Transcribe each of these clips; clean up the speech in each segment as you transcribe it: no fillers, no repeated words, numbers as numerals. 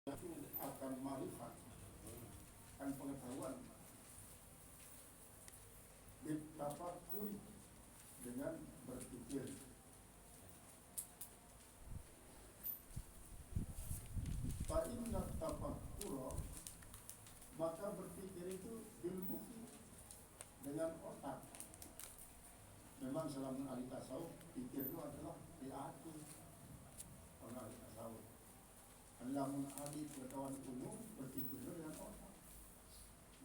itu akan marifat, akan pengetahuan bitafakkur, dengan berpikir. Fa inna tafakkura, maka berpikir itu bilmuhi, dengan otak. Memang selama ahli tasawuf pikir itu adalah di hati. Orang ahli tasawuf, lamun ahli pengetahuan umum berpikir dengan otak.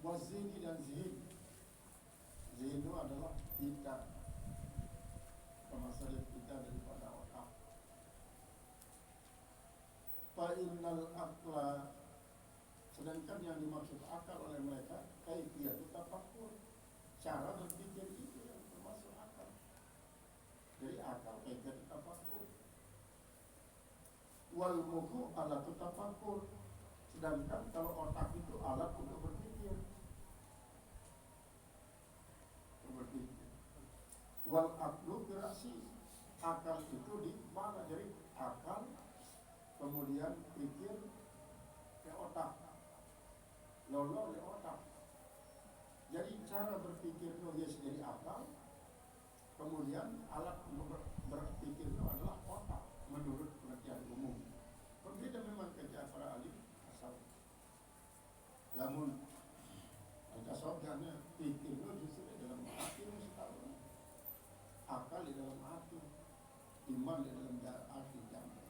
Wazini dan zihin, zihin itu adalah kita, pemasaran kita daripada otak. Fa innal aqla, sedangkan yang dimaksud akal oleh mereka kaifiyatu tafakkur, cara berpikir itu yang termasuk akal. Jadi akal kaifiyatu tafakkur. Wal mukhu alat tafakkur, sedangkan kalau otak itu alat untuk berpikir. Wal aqlu birasi, akal itu di mana? Jadi akal kemudian pikir ke otak, lolo ke otak. Jadi cara berpikir itu ya dari akal, kemudian alat untuk berpikir itu adalah otak menurut pengertian umum. Berbeda memang kerja para ahli tasawuf. Namun tasawuf karena pikir itu justru di dalam hati, akal di dalam hati, iman di dalam hati jangan.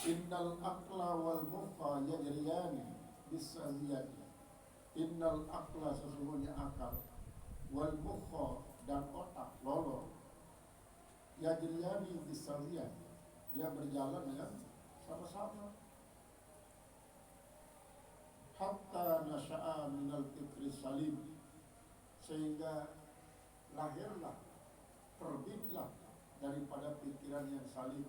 Innal aqla wal mukha yajriyani bisaziyati. Innal aqla, sesungguhnya akal, wal mukha dan otak, lolo, yajriyani bisaziyati, dia berjalan dengan sama-sama. Hatta nasya'a minal fikri salim, sehingga lahirlah, terbitlah daripada pikiran yang salim.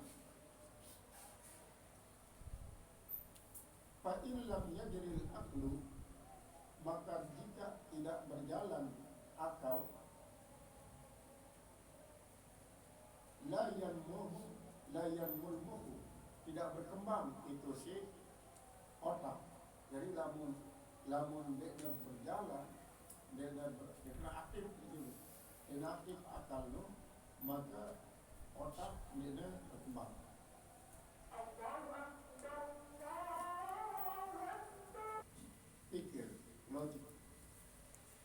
Fa in lam yajril aqlu, maka jika tidak berjalan akal, la yanmulmuhu, tidak berkembang itu si otak. Jadi lamun dia berjalan, dia aktif gitu, aktif akal lo, maka otak dia berkembang. Pikir, logik,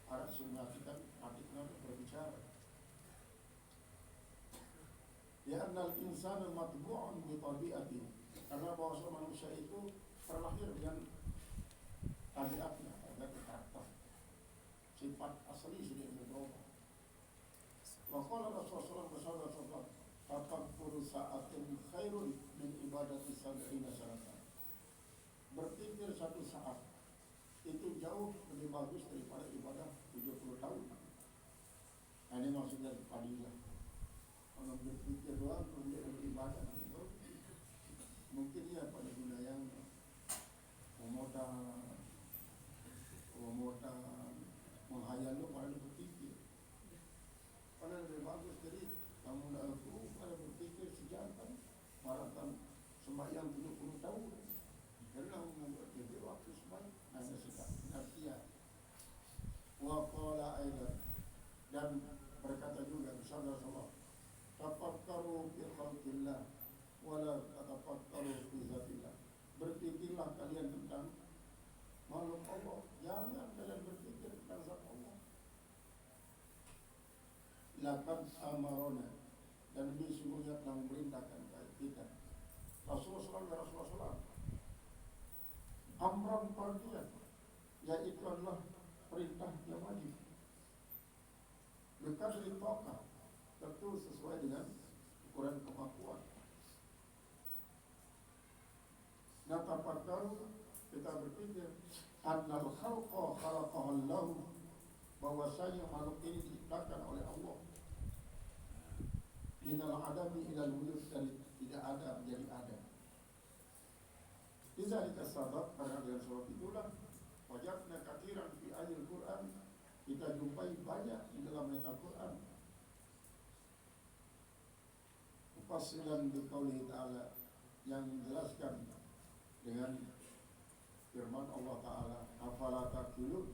harus mengartikan artinya berbicara. Ya annal insana matbu'un bi tabi'ati, karena bahwa manusia itu terlahir dengan tabiatnya, ada karakter, sifat asli sudah berubah. Wa qala Rasulullah sallallahu alaihi wasallam, tafakkuru sa'atin khairun min ibadati sab'ina sanatan. Berpikir satu saat itu jauh lebih bagus daripada ibadah 70 tahun. Nah, ini maksudnya padilah. Kalau berpikir doang kemudian beribadah itu mungkin ya pada budaya modal menghayal lo pada berpikir. Pada lebih bagus, jadi kamu aku pada berpikir sejantan maraton sembahyang 70 tahun. Jadi kamu berpikir waktu sembahyang hanya sekitar dia. Wa qala aidan, dan berkata juga bersabda Rasulullah, tafakkaru fi khalqillah wa la tatafakkaru fi zatillah. Berpikirlah kalian tentang makhluk Allah, jangan kalian berpikir tentang zat Allah. Laqad amarona, dan ini sungguhnya telah memerintahkan kita Rasulullah SAW amran fardiyah, yaitu adalah perintah yang wajib. Berkadri taqah, tentu sesuai dengan ukuran kemampuan. Natafakkaru, kita berpikir annal khalqa khalaqahu Allah, bahwasanya makhluk ini diciptakan oleh Allah. Minal adami ilal wujud, dari tidak ada menjadi ada. Lidzalika sabab, karena dengan sebab itulah wajadna katsiran fi ayatil Quran, kita jumpai banyak di dalam ayat Al-Quran mufassilan biqaulihi ta'ala, yang menjelaskan dengan Firman Allah Ta'ala, afala taqilun,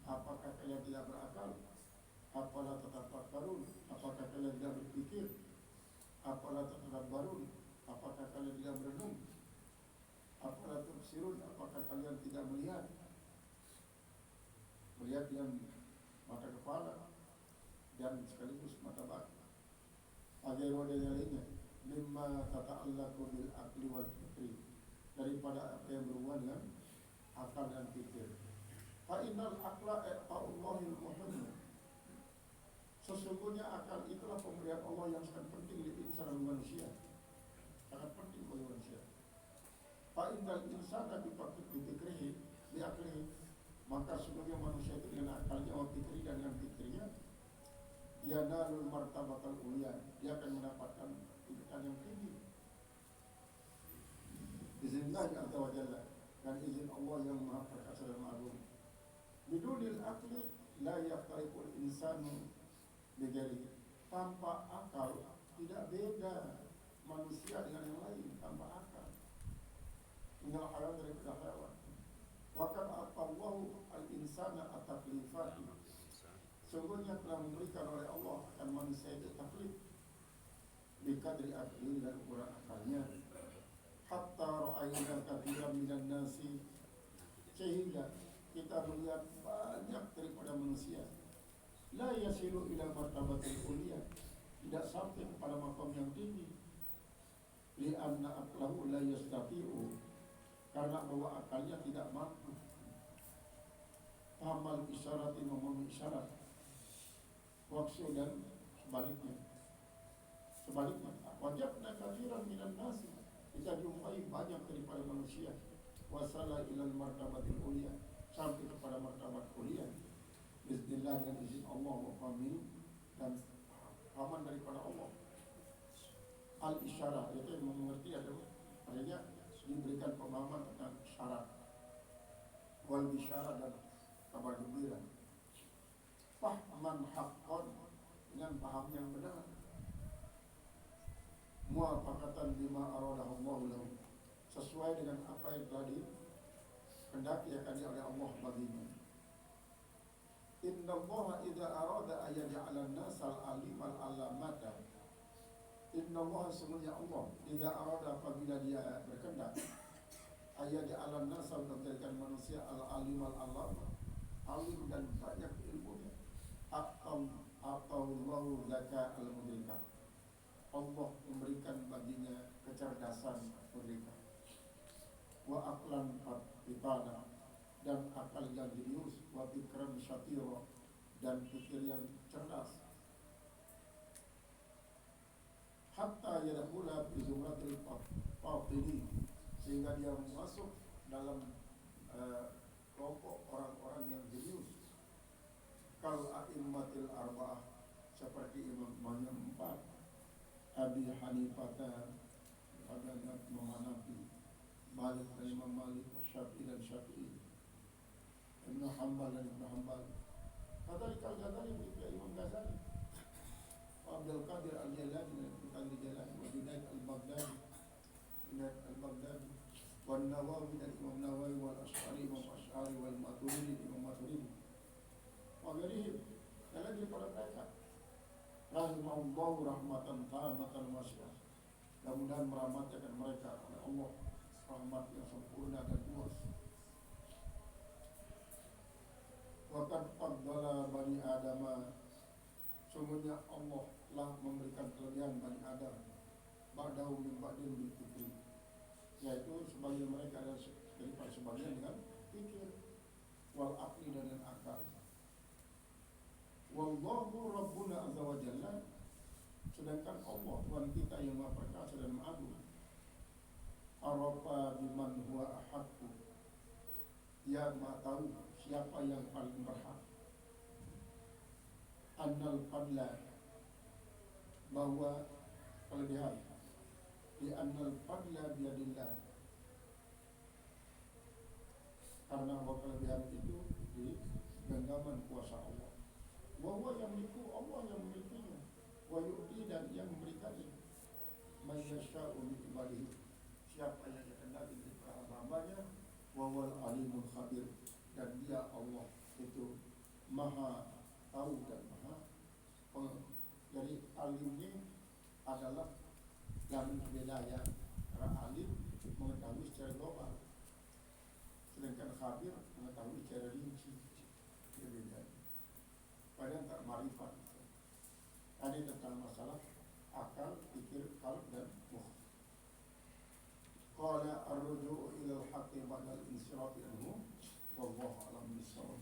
apakah kalian tidak berakal? Afala tatafakkarun, apakah kalian tidak berpikir? Afala tatadabbarun, apakah kalian tidak berenung? Afala tubsirun, apakah kalian tidak melihat? Melihat dengan mata kepala dan sekaligus mata batin. Agar wadahnya lainnya, mimma tata'allaqu bil aqli wal fikri, daripada apa yang berhubungan dengan akal dan fikir. Fa innal aqla Allahil muhim. Sesungguhnya akal itulah pemberian Allah yang sangat penting di insan manusia, sangat penting bagi manusia. Fa innal insana bi fikrihi bi aqlihi, maka sesungguhnya manusia itu dengan akalnya wa fikri dan dengan fikirnya yanalul martabatal ulia, dia akan mendapatkan tingkatan yang tinggi. Izinillah azza wa jalla, dan izin Allah yang maha perkasa dan maha agung. Bidunil aqli la yaftariqul insanu bighairihi, tanpa akal tidak beda manusia dengan yang lain. Tanpa akal tinggal hayawan daripada hayawan. Wa qad atallahu al-insana at-taklifati, sungguhnya telah memberikan oleh Allah akan manusia itu taklif bikadri akli, dan ukuran akalnya. Hatta ra'ayna katsiran minan nasi, sehingga kita melihat banyak daripada manusia la yasilu ila martabatil uliyah, tidak sampai kepada maqam yang tinggi. Li anna aqlahu la yastati'u, karena bahwa akalnya tidak mampu. Amal isyarat memenuhi isyarat, waktu dan sebaliknya. Wajibna katsiran minan nasi, kita jumpai banyak daripada manusia wasala ilal martabatil uliyah, sampai kepada martabat uliyah. Bismillah, dengan izin Allah, wa fahmin, dan pahaman daripada Allah. Al-isyarah, itu yang mengerti adanya diberikan pemahaman tentang syarat, wal bisyarah, dan kabar gembira. Fahman haqqan, dengan paham yang benar. Muwafaqatan bima aradahullahu lahu, sesuai dengan apa yang telah dikehendaki akan oleh Allah baginya. Inna Allah idza arada ayaj'ala an-nasal alimal alamata, inna Allah, sesungguhnya Allah, idza arada, apabila dia berkehendak, ayaj'ala an-nasal, menjadikan manusia al-alimal alama, alim dan banyak ilmunya. Atauallahu zaka al-mudrikah, Allah memberikan baginya kecerdasan merdeka. Wa aqlan fatana, dan akal yang jenius. Wa fikran syatira, dan pikir yang cerdas. Hatta yadkhula fi zumratil fatili, sehingga dia masuk dalam kelompok orang-orang yang jenius. Kal a'immatil arba'ah, seperti imam yang empat, Abi Hanifah, Imam Hanafi, Malik dan Imam Malik, Syafi'i dan Syafi'i, Ibn Hanbal dan Ibn Hanbal. Kadzalika al-Ghazali, Imam Ghazali, Abdul Qadir al-Jalani dan Ibn al-Jalani, wa Junaid al-Baghdadi, wa Nawawi dan Imam Nawawi, wal Ash'ari, Imam Ash'ari, wal Maturidi, Imam Maturidi, wa ghairihim, dan lagi pada mereka. Rahimahullahu rahmatan tamatan wasi'ah, mudah-mudahan merahmatkan mereka oleh Allah rahmat yang sempurna dan luas. Waqad faddala bani Adama, sungguhnya Allah telah memberikan kelebihan Bani Adam ba'dahu min ba'din bil fikri, yaitu sebagian mereka ada daripada sebagian dengan fikir, wal aqli, dan dengan akal. Wallahu Rabbuna azza wa jalla, sedangkan Allah Tuhan kita yang maha perkasa dan maha agung. Arafa biman huwa ahaqqu, dia maha tahu siapa yang paling berhak. Annal fadla, bahwa kelebihan, di annal fadla biyadillah, karena bahwa kelebihan itu di genggaman kuasa Allah. Bahwa yang memiliki Allah yang memilikinya, wa yu'ti, dan yang memberikannya, may yasha'u min ibadihi, siapa yang dikehendaki dari para hambanya, wa huwal alimul khabir, dan dia Allah itu maha tahu dan maha pengetahuan. Jadi alim ini adalah garis bedanya, karena alim mengetahui secara global, sedangkan khabir mengetahui secara rinci. Berbeda. Padahal tak marifat. Tadi tentang masalah akal, pikir, qalb dan mukh. Qala ar-ruju'u ila al-haqqi ba'da al-insirafi anhu wallahu a'lam bis-shawab.